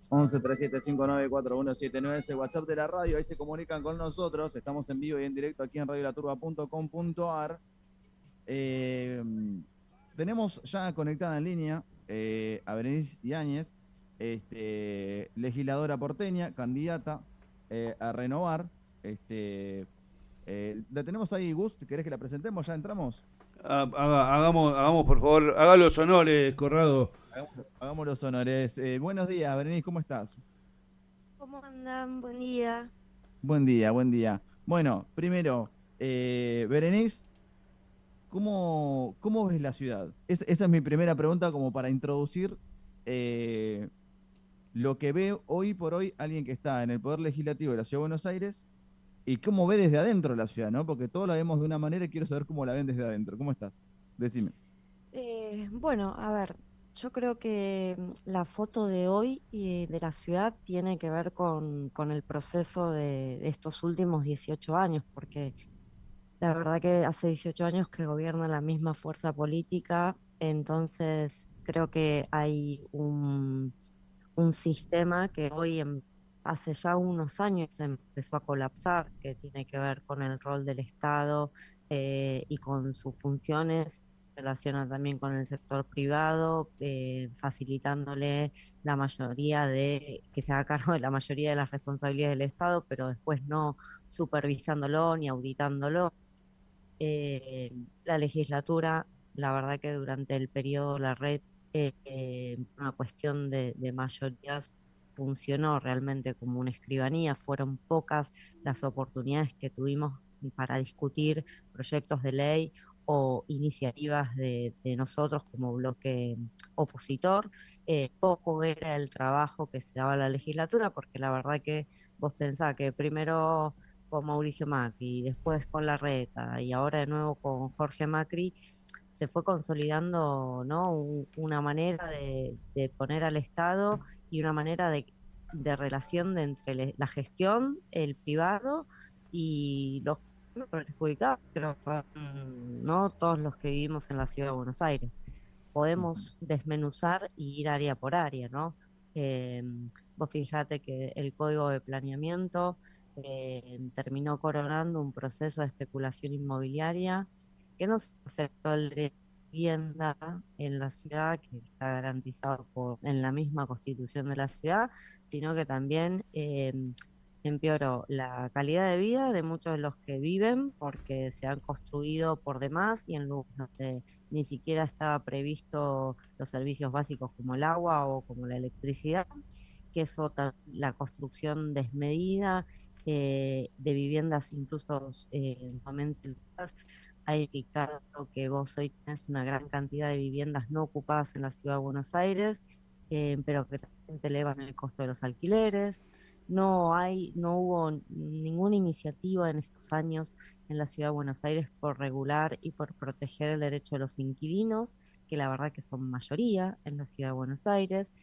1137594179 es el WhatsApp de la radio, ahí se comunican con nosotros, estamos en vivo y en directo aquí en radiolaturba.com.ar. Eh, Tenemos ya conectada en línea a Berenice Yáñez, legisladora porteña, candidata a renovar. Este, la tenemos ahí, Gus, ¿querés que la presentemos? ¿Ya entramos? Hagamos, por favor, haga los honores, Corrado. Hagamos los honores. Buenos días, Berenice, ¿cómo estás? ¿Cómo andan? Buen día. Buen día, buen día. Bueno, primero, Berenice, ¿cómo ves la ciudad? Esa es mi primera pregunta como para introducir eh, lo que ve hoy por hoy alguien que está en el Poder Legislativo de la Ciudad de Buenos Aires y cómo ve desde adentro la ciudad, ¿no? Porque todos la vemos de una manera y quiero saber cómo la ven desde adentro. ¿Cómo estás? Decime. Bueno, a ver, yo creo que la foto de hoy de la ciudad tiene que ver con el proceso de estos últimos 18 años, porque la verdad que hace 18 años que gobierna la misma fuerza política, entonces creo que hay un sistema que hoy, hace ya unos años, empezó a colapsar, que tiene que ver con el rol del Estado y con sus funciones, relaciona también con el sector privado, facilitándole la mayoría que se haga cargo de la mayoría de las responsabilidades del Estado, pero después no supervisándolo ni auditándolo. La legislatura, la verdad que durante el periodo la red, una cuestión de mayorías, funcionó realmente como una escribanía. Fueron pocas las oportunidades que tuvimos para discutir proyectos de ley o iniciativas de nosotros como bloque opositor. Poco era el trabajo que se daba a la legislatura, porque la verdad que vos pensás que primero con Mauricio Macri, después con Larreta y ahora de nuevo con Jorge Macri, se fue consolidando, ¿no? Una manera de poner al Estado y una manera de relación entre la gestión, el privado y los perjudicados, creo que son, ¿no? Todos los que vivimos en la ciudad de Buenos Aires. Ujú. Podemos desmenuzar y ir área por área, ¿no? Eh, Vos fijate que el código de planeamiento terminó coronando un proceso de especulación inmobiliaria que no solo afectó el derecho a vivienda en la ciudad, que está garantizado en la misma constitución de la ciudad, sino que también empeoró la calidad de vida de muchos de los que viven porque se han construido por demás y en lugares donde ni siquiera estaba previsto los servicios básicos como el agua o como la electricidad, que es otra, la construcción desmedida de viviendas incluso sumamente altas. Hay que claro que vos hoy tenés una gran cantidad de viviendas no ocupadas en la ciudad de Buenos Aires, pero que también te elevan el costo de los alquileres. No hubo ninguna iniciativa en estos años en la ciudad de Buenos Aires por regular y por proteger el derecho de los inquilinos, que la verdad que son mayoría en la ciudad de Buenos Aires,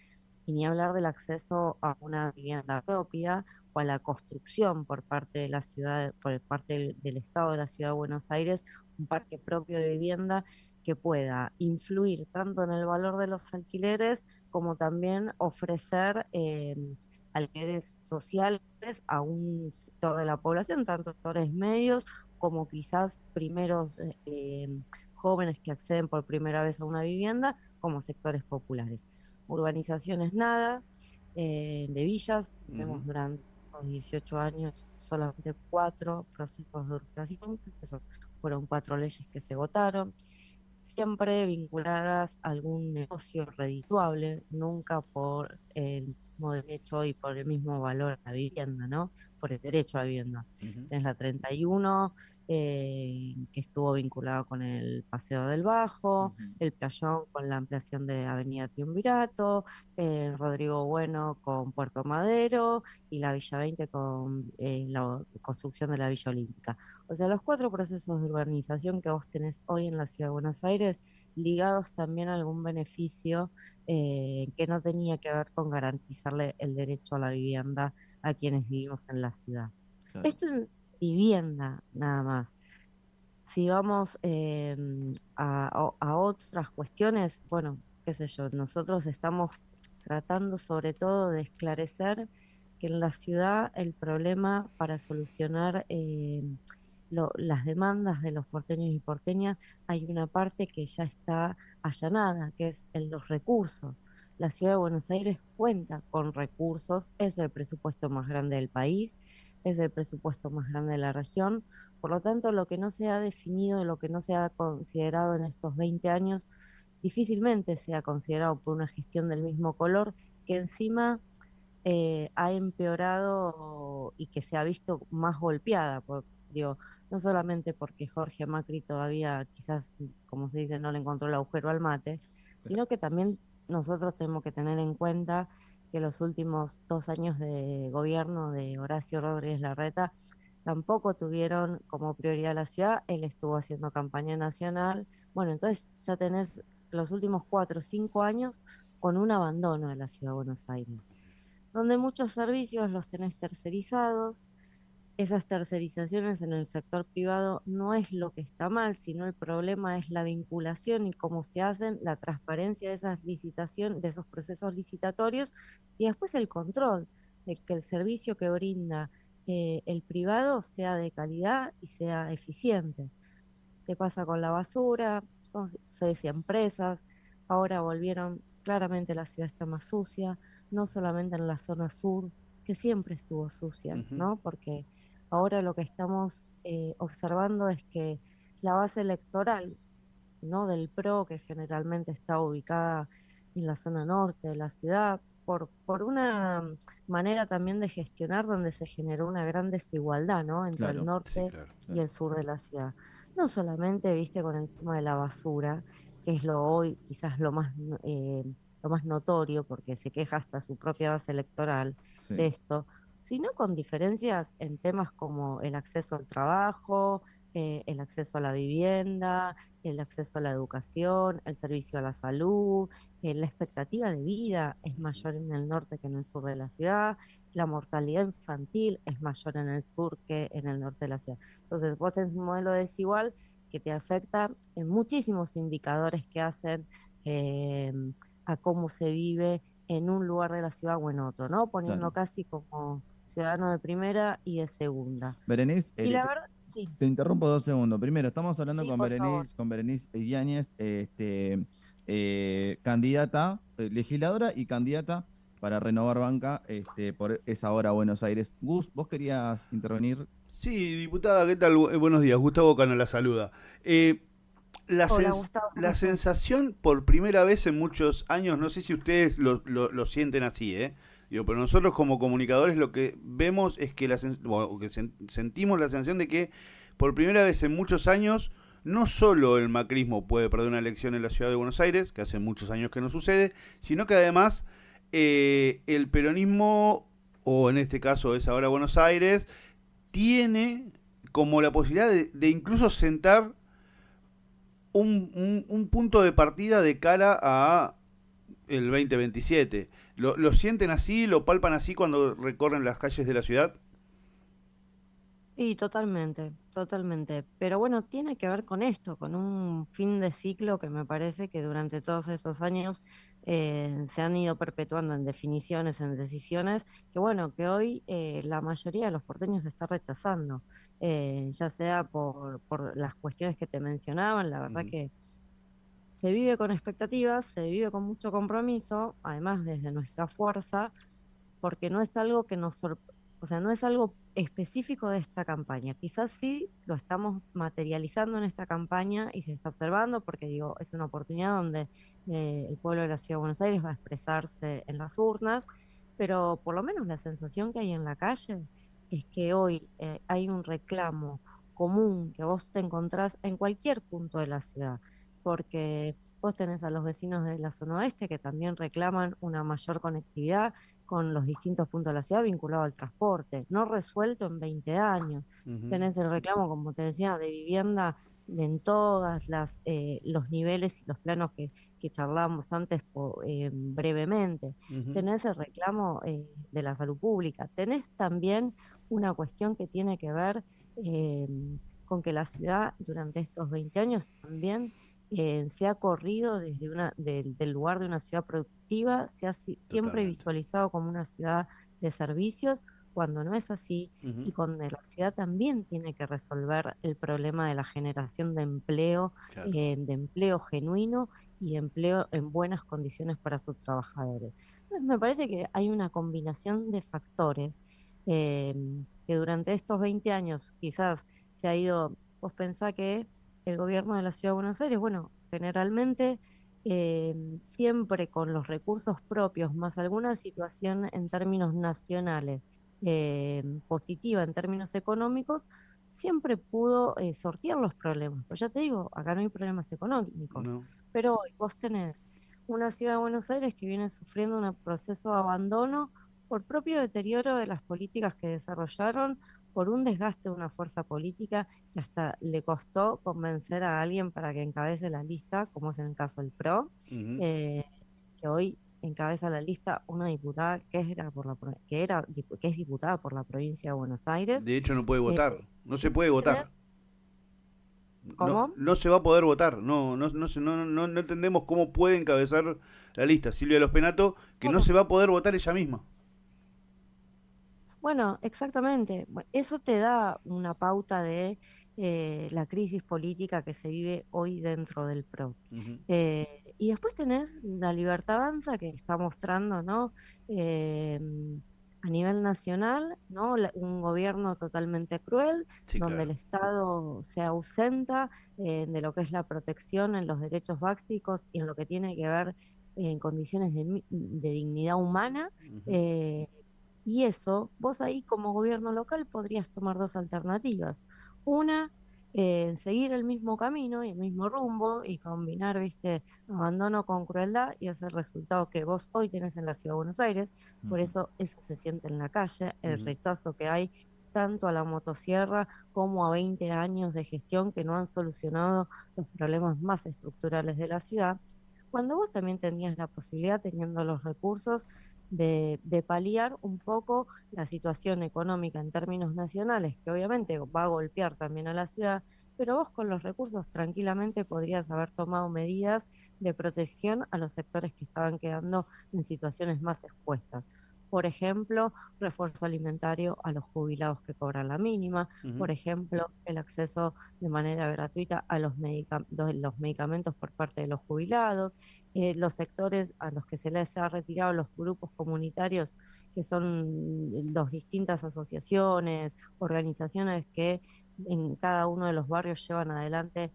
y ni hablar del acceso a una vivienda propia o a la construcción por parte de la ciudad, por parte del Estado de la ciudad de Buenos Aires, un parque propio de vivienda que pueda influir tanto en el valor de los alquileres como también ofrecer alquileres sociales a un sector de la población, tanto sectores medios como quizás primeros jóvenes que acceden por primera vez a una vivienda, como sectores populares. Urbanizaciones nada, de villas, Ujú. tenemos durante los 18 años solamente 4 procesos de urbanización, eso fueron 4 leyes que se votaron, siempre vinculadas a algún negocio redituable, nunca por el mismo derecho y por el mismo valor a la vivienda, ¿no? Por el derecho a la vivienda. Ujú. Es la 31, que estuvo vinculado con el Paseo del Bajo, Ujú. el Playón con la ampliación de Avenida Triunvirato, Rodrigo Bueno con Puerto Madero y la Villa 20 con la construcción de la Villa Olímpica. O sea, los 4 procesos de urbanización que vos tenés hoy en la Ciudad de Buenos Aires, ligados también a algún beneficio que no tenía que ver con garantizarle el derecho a la vivienda a quienes vivimos en la ciudad. Claro. Esto es vivienda nada más. Si vamos a otras cuestiones, bueno, qué sé yo, nosotros estamos tratando sobre todo de esclarecer que en la ciudad el problema para solucionar las demandas de los porteños y porteñas, hay una parte que ya está allanada, que es en los recursos. La ciudad de Buenos Aires cuenta con recursos, es el presupuesto más grande del país, es el presupuesto más grande de la región. Por lo tanto, lo que no se ha definido, lo que no se ha considerado en estos 20 años, difícilmente sea considerado por una gestión del mismo color, que encima ha empeorado y que se ha visto más golpeada, digo, no solamente porque Jorge Macri todavía quizás, como se dice, no le encontró el agujero al mate, sino que también nosotros tenemos que tener en cuenta que los últimos 2 años de gobierno de Horacio Rodríguez Larreta tampoco tuvieron como prioridad la ciudad, él estuvo haciendo campaña nacional, bueno, entonces ya tenés los últimos 4 o 5 años con un abandono de la ciudad de Buenos Aires, donde muchos servicios los tenés tercerizados. Esas tercerizaciones en el sector privado no es lo que está mal, sino el problema es la vinculación y cómo se hacen, la transparencia de esas licitaciones, de esos procesos licitatorios, y después el control de que el servicio que brinda el privado sea de calidad y sea eficiente. ¿Qué pasa con la basura? Son 6 empresas, ahora volvieron, claramente la ciudad está más sucia, no solamente en la zona sur, que siempre estuvo sucia, Ujú. ¿no? Porque ahora lo que estamos observando es que la base electoral, ¿no? Del PRO, que generalmente está ubicada en la zona norte de la ciudad, por una manera también de gestionar donde se generó una gran desigualdad, ¿no? Entre el Claro, Sí, norte claro. y el sur de la ciudad. No solamente, viste, con el tema de la basura, que es lo hoy quizás lo más notorio, porque se queja hasta su propia base electoral de sí, esto, sino con diferencias en temas como el acceso al trabajo, el acceso a la vivienda, el acceso a la educación, el servicio a la salud, la expectativa de vida es mayor en el norte que en el sur de la ciudad, la mortalidad infantil es mayor en el sur que en el norte de la ciudad. Entonces, vos tenés un modelo desigual que te afecta en muchísimos indicadores que hacen eh, a cómo se vive en un lugar de la ciudad o en otro, ¿no? claro. Poniendo casi como ciudadano de primera y de segunda. Berenice, Y la verdad, sí, te interrumpo 2 segundos. Primero, estamos hablando sí, por favor. Con Berenice Yáñez, candidata, legisladora y candidata para renovar banca por esa hora Buenos Aires. Gus, vos querías intervenir. Sí, diputada, ¿qué tal? Buenos días. Gustavo Cano la saluda. Eh, la, Hola sens- Gustavo, ¿cómo la estás? sensación por primera vez en muchos años, no sé si ustedes lo sienten así, ¿eh? Digo, pero nosotros como comunicadores lo que vemos es que, bueno, que sentimos la sensación de que por primera vez en muchos años no solo el macrismo puede perder una elección en la ciudad de Buenos Aires, que hace muchos años que no sucede, sino que además el peronismo, o en este caso es ahora Buenos Aires, tiene como la posibilidad de incluso sentar un punto de partida de cara a el 2027. ¿Lo sienten así, lo palpan así cuando recorren las calles de la ciudad? Sí, totalmente, totalmente. Pero bueno, tiene que ver con esto, con un fin de ciclo que me parece que durante todos esos años se han ido perpetuando en definiciones, en decisiones, que bueno, que hoy la mayoría de los porteños está rechazando, ya sea por las cuestiones que te mencionaban, la verdad Ujú. que se vive con expectativas, se vive con mucho compromiso, además desde nuestra fuerza, porque no es algo que o sea, no es algo específico de esta campaña. Quizás sí lo estamos materializando en esta campaña y se está observando, porque digo, es una oportunidad donde el pueblo de la Ciudad de Buenos Aires va a expresarse en las urnas, pero por lo menos la sensación que hay en la calle es que hoy hay un reclamo común que vos te encontrás en cualquier punto de la ciudad, porque vos tenés a los vecinos de la zona oeste que también reclaman una mayor conectividad con los distintos puntos de la ciudad vinculado al transporte, no resuelto en 20 años. Ujú. Tenés el reclamo, como te decía, de vivienda en todas los niveles y los planos que charlábamos antes brevemente. Ujú. Tenés el reclamo de la salud pública. Tenés también una cuestión que tiene que ver eh, con que la ciudad durante estos 20 años también se ha corrido del lugar de una ciudad productiva, se ha siempre Totalmente. visualizado como una ciudad de servicios, cuando no es así, Ujú. y cuando la ciudad también tiene que resolver el problema de la generación Claro. de empleo genuino y de empleo en buenas condiciones para sus trabajadores. Entonces, me parece que hay una combinación de factores eh, que durante estos 20 años quizás se ha ido, vos pensá que el gobierno de la Ciudad de Buenos Aires, bueno, generalmente siempre con los recursos propios, más alguna situación en términos nacionales positiva en términos económicos, siempre pudo sortear los problemas. Pues ya te digo, acá no hay problemas económicos, No. pero hoy vos tenés una Ciudad de Buenos Aires que viene sufriendo un proceso de abandono por propio deterioro de las políticas que desarrollaron, por un desgaste de una fuerza política que hasta le costó convencer a alguien para que encabece la lista, como es en el caso del PRO, Ujú. eh, que hoy encabeza la lista una diputada que es diputada por la provincia de Buenos Aires. De hecho, no puede Eh, votar. No se y puede tenés- votar. No, ¿Cómo? no se va a poder votar. No entendemos cómo puede encabezar la lista. Silvia Lospenato, que no Bueno, se va a poder votar ella misma. bueno, exactamente. Eso te da una pauta de la crisis política que se vive hoy dentro del PRO. Ujú. Y después tenés la Libertad Avanza que está mostrando, ¿no? Eh, a nivel nacional, ¿no? Un gobierno totalmente cruel, Sí, donde claro. el Estado se ausenta de lo que es la protección en los derechos básicos y en lo que tiene que ver en condiciones de dignidad humana. Ujú. eh, y eso, vos ahí como gobierno local podrías tomar dos alternativas. Una, seguir el mismo camino y el mismo rumbo y combinar, viste, abandono con crueldad y es el resultado que vos hoy tenés en la Ciudad de Buenos Aires. Por Ujú. eso se siente en la calle, el Ujú. rechazo que hay tanto a la motosierra como a 20 años de gestión que no han solucionado los problemas más estructurales de la ciudad, cuando vos también tenías la posibilidad, teniendo los recursos, de paliar un poco la situación económica en términos nacionales, que obviamente va a golpear también a la ciudad, pero vos con los recursos tranquilamente podrías haber tomado medidas de protección a los sectores que estaban quedando en situaciones más expuestas. Por ejemplo, refuerzo alimentario a los jubilados que cobran la mínima, Ujú. por ejemplo, el acceso de manera gratuita a los medicamentos por parte de los jubilados, los sectores a los que se les ha retirado los grupos comunitarios, que son las distintas asociaciones, organizaciones que en cada uno de los barrios llevan adelante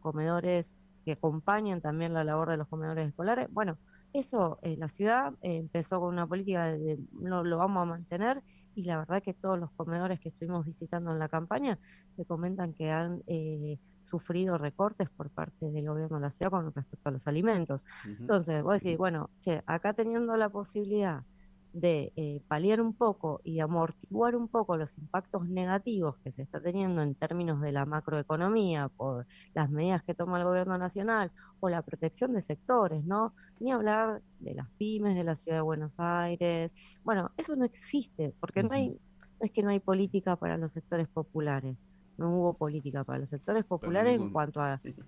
comedores que acompañan también la labor de los comedores escolares. Bueno, eso, la ciudad empezó con una política de lo vamos a mantener y la verdad que todos los comedores que estuvimos visitando en la campaña te comentan que han sufrido recortes por parte del gobierno de la ciudad con respecto a los alimentos. Ujú. Entonces, vos decís, bueno, che, acá teniendo la posibilidad de paliar un poco y de amortiguar un poco los impactos negativos que se está teniendo en términos de la macroeconomía por las medidas que toma el gobierno nacional o la protección de sectores, ¿no? Ni hablar de las pymes de la ciudad de Buenos Aires. Bueno, eso no existe, porque Ujú. no es que no hay política para los sectores populares. No hubo política para los sectores Para populares en ningún. cuanto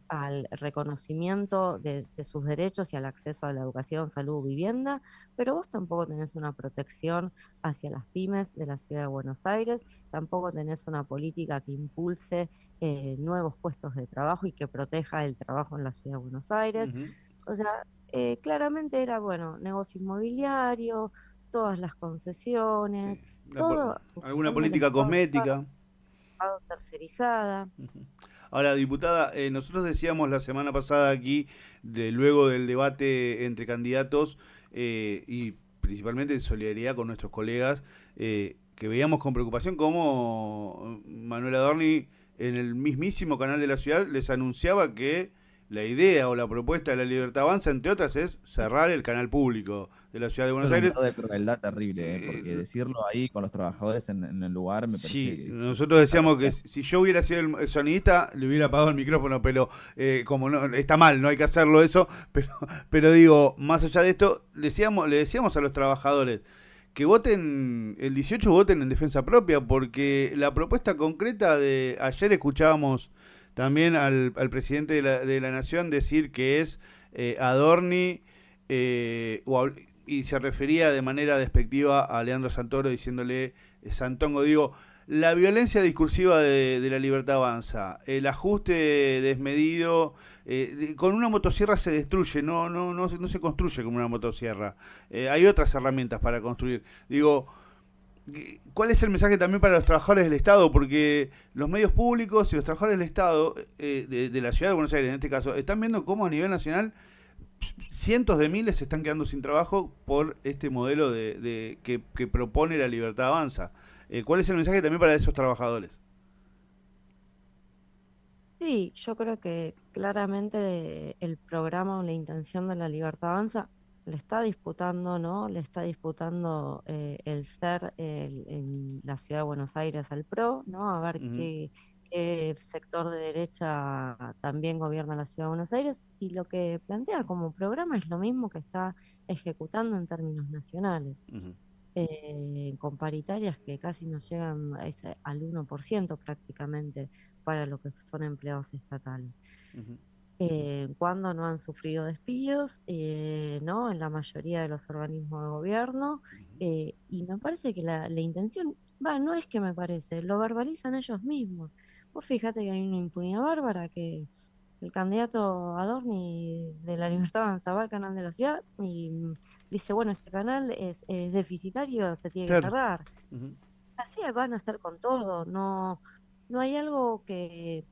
al reconocimiento de sus derechos y al acceso a la educación, salud, vivienda, pero vos tampoco tenés una protección hacia las pymes de la ciudad de Buenos Aires, tampoco tenés una política que impulse nuevos puestos de trabajo y que proteja el trabajo en la ciudad de Buenos Aires. Ujú. O sea, claramente era, bueno, negocio inmobiliario, todas las Sí. concesiones, toda Alguna función del política Estado cosmética. tercerizada. Ujú. Ahora, diputada, nosotros decíamos la semana pasada aquí, luego del debate entre candidatos y principalmente en solidaridad con nuestros colegas, que veíamos con preocupación cómo Manuel Adorni en el mismísimo canal de la ciudad les anunciaba que la idea o la propuesta de la Libertad Avanza, entre otras, es cerrar el canal público de la ciudad de Esto Buenos es un Aires. grado de crueldad terrible, porque Eh, decirlo ahí con los trabajadores en el lugar me parece Sí, que nosotros está decíamos que terrible. si yo hubiera sido el sonidista, le hubiera apagado el micrófono, pero como no está mal, no hay que hacerlo eso, pero digo, más allá de esto, le decíamos a los trabajadores que voten, el 18 voten en defensa propia, porque la propuesta concreta de ayer escuchábamos También al presidente de la Nación decir que es Adorni, y se refería de manera despectiva a Leandro Santoro diciéndole Santongo. Digo, la violencia discursiva de la Libertad Avanza, el ajuste desmedido, con una motosierra se destruye, no se construye como una motosierra. Hay otras herramientas para construir. Digo, ¿cuál es el mensaje también para los trabajadores del Estado? Porque los medios públicos y los trabajadores del Estado, de la Ciudad de Buenos Aires en este caso, están viendo cómo a nivel nacional cientos de miles se están quedando sin trabajo por este modelo que propone la Libertad Avanza. ¿Cuál es el mensaje también para esos trabajadores? Sí, yo creo que claramente el programa o la intención de la Libertad Avanza le está disputando, ¿no? Le está disputando el ser en la Ciudad de Buenos Aires al PRO, ¿no? A ver Ujú, qué sector de derecha también gobierna la Ciudad de Buenos Aires, y lo que plantea como programa es lo mismo que está ejecutando en términos nacionales, ujú, con paritarias que casi no llegan al 1% prácticamente para lo que son empleados estatales. ujú, Cuando no han sufrido despidos, ¿no? En la mayoría de los organismos de gobierno, y me parece que la intención, no es que me parece, lo verbalizan ellos mismos. Vos fíjate que hay una impunidad bárbara, que el candidato Adorni de la Libertad Avanza va al canal de la ciudad y dice, bueno, este canal es deficitario, se tiene que claro. cerrar. Ujú, Así van a estar con todo, no hay algo que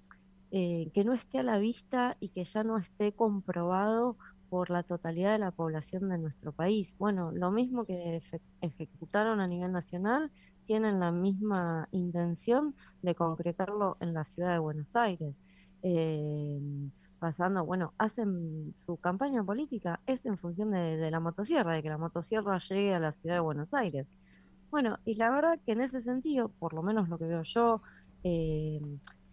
no esté a la vista y que ya no esté comprobado por la totalidad de la población de nuestro país. Bueno, lo mismo que ejecutaron a nivel nacional, tienen la misma intención de concretarlo en la ciudad de Buenos Aires. Eh, Pasando, bueno, hacen su campaña política, es en función de la motosierra, de que la motosierra llegue a la ciudad de Buenos Aires. Bueno, y la verdad que en ese sentido, por lo menos lo que veo yo, eh,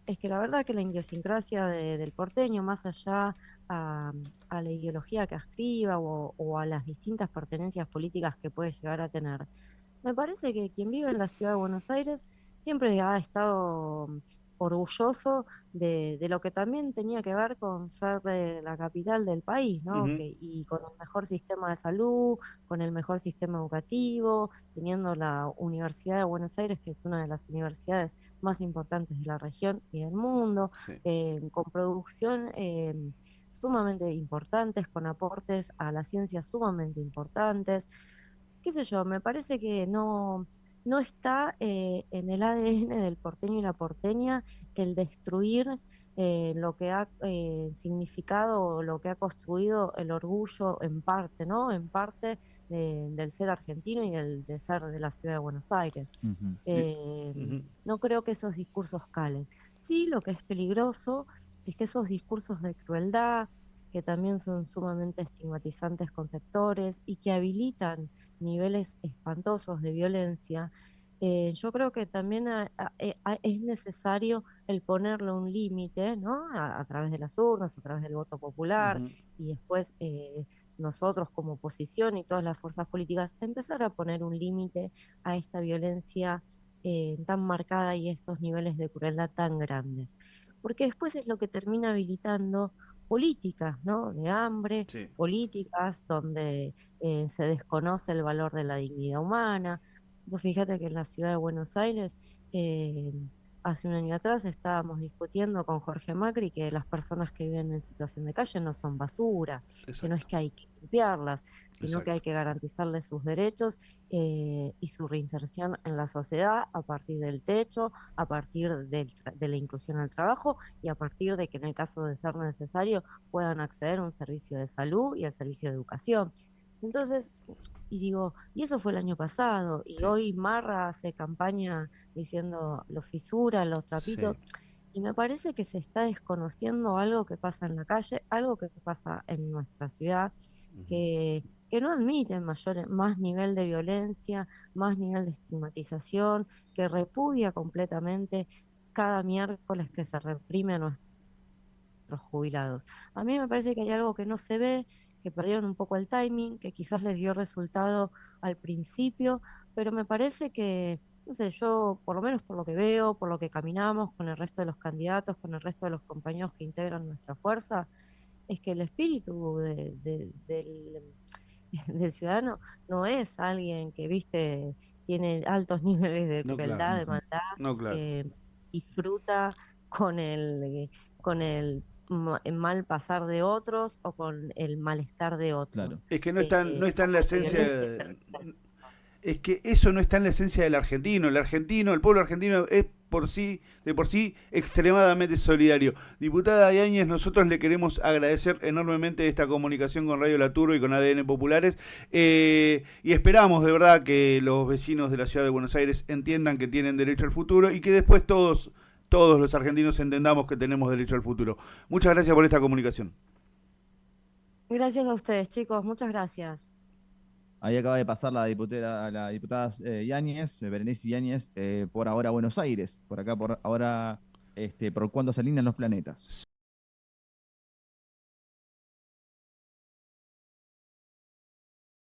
es que la verdad que la idiosincrasia del porteño, más allá a, a la ideología que ascriba o a las distintas pertenencias políticas que puede llegar a tener, me parece que quien vive en la ciudad de Buenos Aires siempre ha estado orgulloso de lo que también tenía que ver con ser de la capital del país, ¿no? ujú, Y con el mejor sistema de salud, con el mejor sistema educativo, teniendo la Universidad de Buenos Aires, que es una de las universidades más importantes de la región y del mundo, sí. con producción sumamente importantes, con aportes a la ciencia sumamente importantes. Qué sé yo, me parece que no está en el ADN del porteño y la porteña el destruir lo que ha significado o lo que ha construido el orgullo en parte, ¿no? En parte del ser argentino y de ser de la ciudad de Buenos Aires. ujú. Eh, Ujú, no creo que esos discursos calen. Sí, lo que es peligroso es que esos discursos de crueldad, que también son sumamente estigmatizantes con sectores y que habilitan niveles espantosos de violencia, yo creo que también es necesario el ponerle un límite, ¿no? A través de las urnas, a través del voto popular, ujú, y después nosotros como oposición y todas las fuerzas políticas empezar a poner un límite a esta violencia tan marcada y estos niveles de crueldad tan grandes. Porque después es lo que termina habilitando políticas, ¿no? De hambre, sí. políticas donde se desconoce el valor de la dignidad humana. Vos fíjate que en la ciudad de Buenos Aires, eh, hace un año atrás estábamos discutiendo con Jorge Macri que las personas que viven en situación de calle no son basura, que no es Exacto, que hay que limpiarlas, sino que hay exacto. que garantizarles sus derechos y su reinserción en la sociedad a partir del techo, a partir de la inclusión al trabajo y a partir de que en el caso de ser necesario puedan acceder a un servicio de salud y al servicio de educación. Entonces, y digo, y eso fue el año pasado, y Sí, hoy Marra hace campaña diciendo los fisuras, los sí. trapitos, y me parece que se está desconociendo algo que pasa en la calle, algo que pasa en nuestra ciudad, Ujú, que no admiten más nivel de violencia, más nivel de estigmatización, que repudia completamente cada miércoles que se reprime a nuestros jubilados. A mí me parece que hay algo que no se ve, que perdieron un poco el timing, que quizás les dio resultado al principio, pero me parece no sé, yo por lo menos por lo que veo, por lo que caminamos con el resto de los candidatos, con el resto de los compañeros que integran nuestra fuerza, es que el espíritu del ciudadano no es alguien que, viste, tiene altos niveles de No, claro. crueldad, de Ujú. maldad, No, claro. que disfruta con el mal pasar de otros o con el malestar de Claro. otros. Es que no está en la Somos esencia. obviamente perfectos. Es que eso no está en la esencia del argentino. El argentino, el pueblo argentino es de por sí, extremadamente solidario. Diputada Yáñez, nosotros le queremos agradecer enormemente esta comunicación con Radio La Turbo y con ADN Populares. Y esperamos de verdad que los vecinos de la ciudad de Buenos Aires entiendan que tienen derecho al futuro y que después todos los argentinos entendamos que tenemos derecho al futuro. Muchas gracias por esta comunicación. Gracias a ustedes, chicos, muchas gracias. Ahí acaba de pasar la diputada Yáñez, Berenice Yáñez, por ahora a Buenos Aires, por acá por ahora, por cuando se alinean los planetas.